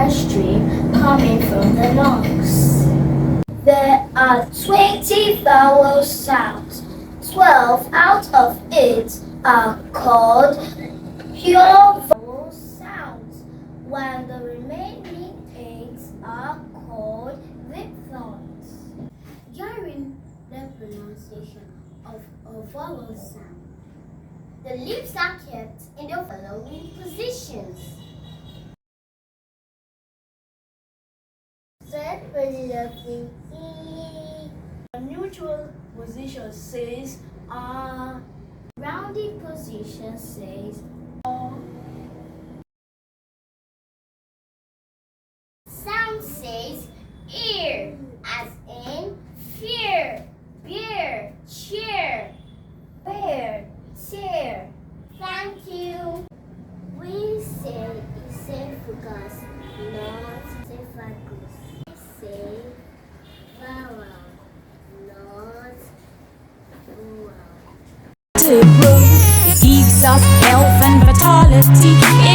air stream coming from the lungs. There are 20 vowel sounds. 12 out of it are called pure vowel sounds, while the remaining 8 are called diphthongs. During the pronunciation of a vowel sound, the lips are kept in the following positions. Third position E. A neutral position says A. Rounded position says O. Sound says ear, as in fear, beer, cheer, bear, chair. Thank you. We say esophagus, not esophagus. We say vowel, not vowel. To grow, it gives us health and vitality.